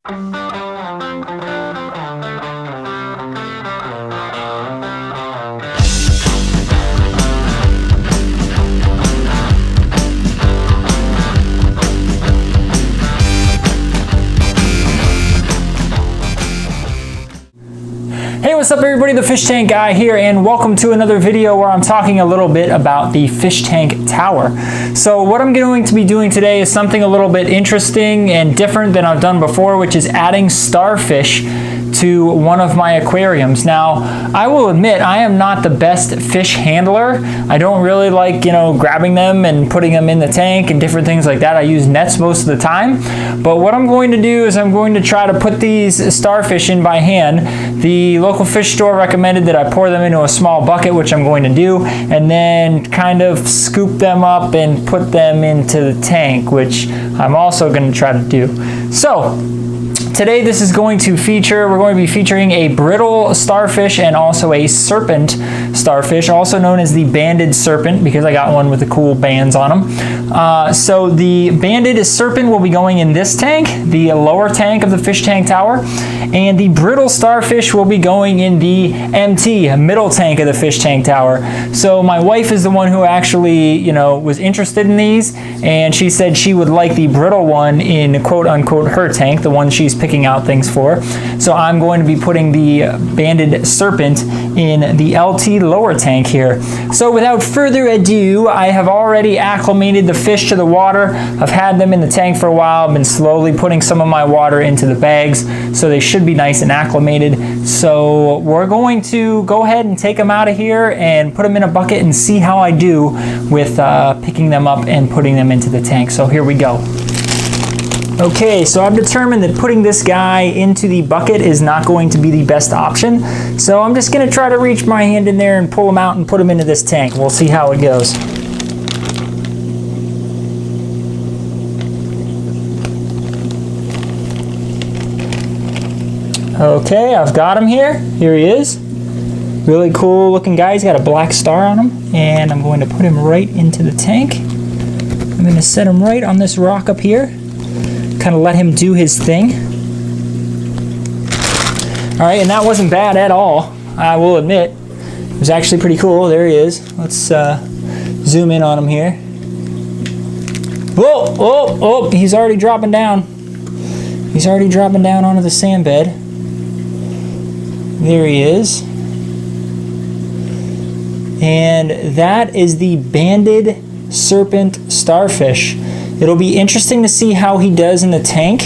Hey, what's up everybody, the Fish Tank Guy here, and welcome to another video where I'm talking a little bit about the fish tank tower. So what I'm going to be doing today is something a little bit interesting and different than I've done before, which is adding starfish to one of my aquariums. Now, I will admit I am not the best fish handler. I don't really like, grabbing them and putting them in the tank and different things like that. I use nets most of the time. But what I'm going to do is I'm going to try to put these starfish in by hand. The local fish store recommended that I pour them into a small bucket, which I'm going to do, and then kind of scoop them up and put them into the tank, which I'm also going to try to do. So, today this is going to feature, we're going to be featuring a brittle starfish and also a serpent starfish, also known as the banded serpent, because I got one with the cool bands on them. So the banded serpent will be going in this tank, the lower tank of the fish tank tower, and the brittle starfish will be going in the MT, middle tank of the fish tank tower. So my wife is the one who actually, was interested in these, and she said she would like the brittle one in quote-unquote her tank, the one she's picking out things for. So I'm going to be putting the banded serpent in the LT lower tank here. So without further ado, I have already acclimated the fish to the water. I've had them in the tank for a while. I've been slowly putting some of my water into the bags, so they should be nice and acclimated. So we're going to go ahead and take them out of here and put them in a bucket and see how I do with picking them up and putting them into the tank. So here we go. Okay, so I've determined that putting this guy into the bucket is not going to be the best option. So I'm just going to try to reach my hand in there and pull him out and put him into this tank. We'll see how it goes. Okay, I've got him here. Here he is. Really cool looking guy. He's got a black star on him. And I'm going to put him right into the tank. I'm going to set him right on this rock up here. Kind of let him do his thing. All right, and that wasn't bad at all, I will admit. It was actually pretty cool. There he is. Let's zoom in on him here. Whoa, oh, he's already dropping down. He's already dropping down onto the sand bed. There he is. And that is the banded serpent starfish. It'll be interesting to see how he does in the tank,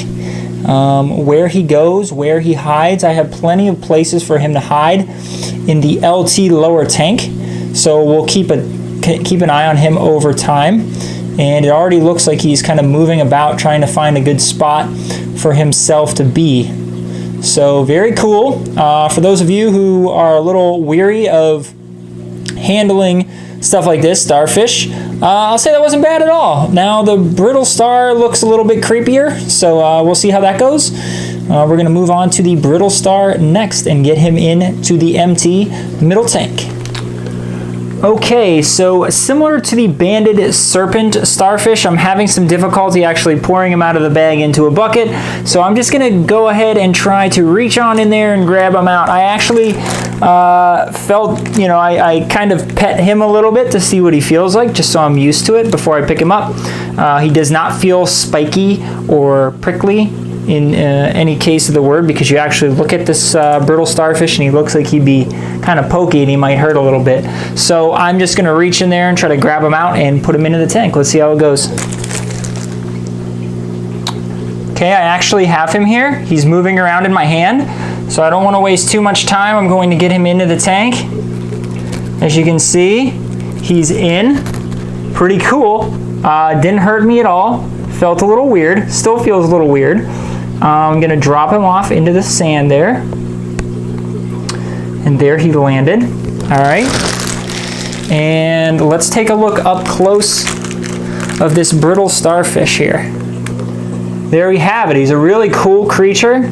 where he goes, where he hides. I have plenty of places for him to hide in the LT lower tank, so we'll keep an eye on him over time. And it already looks like he's kind of moving about, trying to find a good spot for himself to be. So very cool. For those of you who are a little weary of handling stuff like this, starfish, I'll say that wasn't bad at all. Now the brittle star looks a little bit creepier, so we'll see how that goes. We're going to move on to the brittle star next and get him into the MT middle tank. Okay, so similar to the banded serpent starfish, I'm having some difficulty actually pouring him out of the bag into a bucket. So I'm just going to go ahead and try to reach on in there and grab him out. I actually felt, I kind of pet him a little bit to see what he feels like, just so I'm used to it before I pick him up. He does not feel spiky or prickly in any case of the word, because you actually look at this brittle starfish and he looks like he'd be kind of pokey and he might hurt a little bit. So I'm just going to reach in there and try to grab him out and put him into the tank. Let's see how it goes. Okay, I actually have him here. He's moving around in my hand, so I don't want to waste too much time. I'm going to get him into the tank. As you can see, he's in. Pretty cool. Didn't hurt me at all. Felt a little weird. Still feels a little weird. I'm going to drop him off into the sand there. And there he landed. All right. And let's take a look up close of this brittle starfish here. There we have it. He's a really cool creature.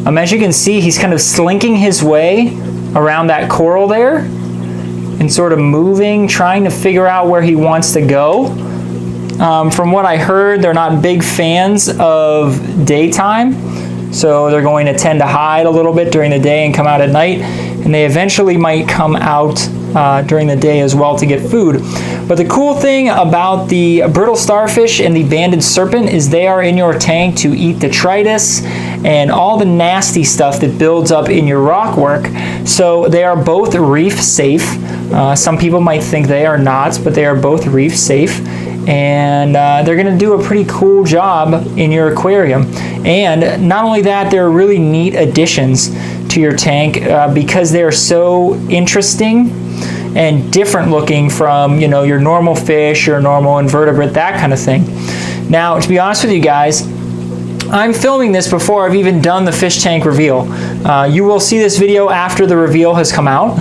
As you can see, he's kind of slinking his way around that coral there and sort of moving, trying to figure out where he wants to go. From what I heard, they're not big fans of daytime. So they're going to tend to hide a little bit during the day and come out at night. And they eventually might come out during the day as well to get food. But the cool thing about the brittle starfish and the banded serpent is they are in your tank to eat detritus and all the nasty stuff that builds up in your rock work. So they are both reef safe. Some people might think they are not, but they are both reef safe. And they're going to do a pretty cool job in your aquarium. And not only that, they're really neat additions to your tank because they're so interesting and different looking from, you know, your normal fish, your normal invertebrate, that kind of thing. Now, to be honest with you guys, I'm filming this before I've even done the fish tank reveal. You will see this video after the reveal has come out,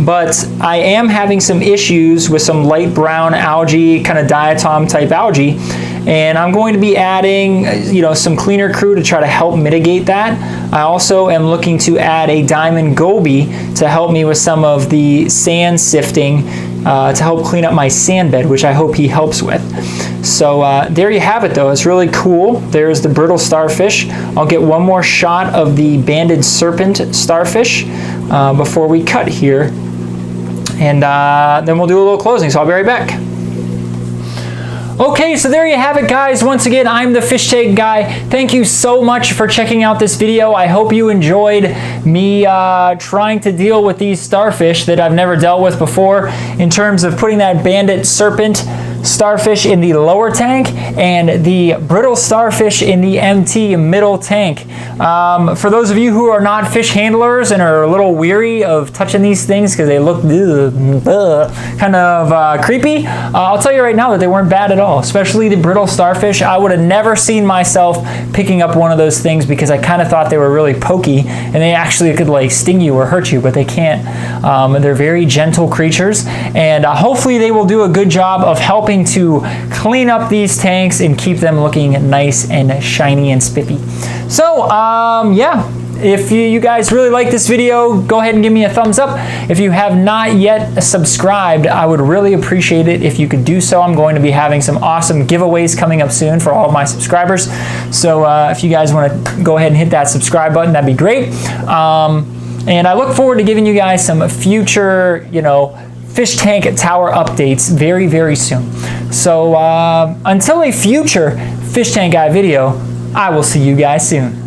but I am having some issues with some light brown algae, kind of diatom type algae, and I'm going to be adding, you know, some cleaner crew to try to help mitigate that. I also am looking to add a diamond goby to help me with some of the sand sifting to help clean up my sand bed, which I hope he helps with. So there you have it though, it's really cool. There's the brittle starfish. I'll get one more shot of the banded serpent starfish before we cut here. And then we'll do a little closing, so I'll be right back. Okay, so there you have it, guys. Once again, I'm the Fish Tank Guy. Thank you so much for checking out this video. I hope you enjoyed me trying to deal with these starfish that I've never dealt with before in terms of putting that banded serpent starfish in the lower tank and the brittle starfish in the empty middle tank. For those of you who are not fish handlers and are a little weary of touching these things because they look kind of creepy, I'll tell you right now that they weren't bad at all, especially the brittle starfish. I would have never seen myself picking up one of those things because I kind of thought they were really pokey and they actually could like sting you or hurt you, but they can't. They're very gentle creatures, and hopefully they will do a good job of helping to clean up these tanks and keep them looking nice and shiny and spiffy. So yeah, if you guys really like this video, go ahead and give me a thumbs up. If you have not yet subscribed, I would really appreciate it if you could do so. I'm going to be having some awesome giveaways coming up soon for all of my subscribers. So if you guys want to go ahead and hit that subscribe button, that'd be great. And I look forward to giving you guys some future, you know, fish tank tower updates very, very soon. So until a future Fish Tank Guy video, I will see you guys soon.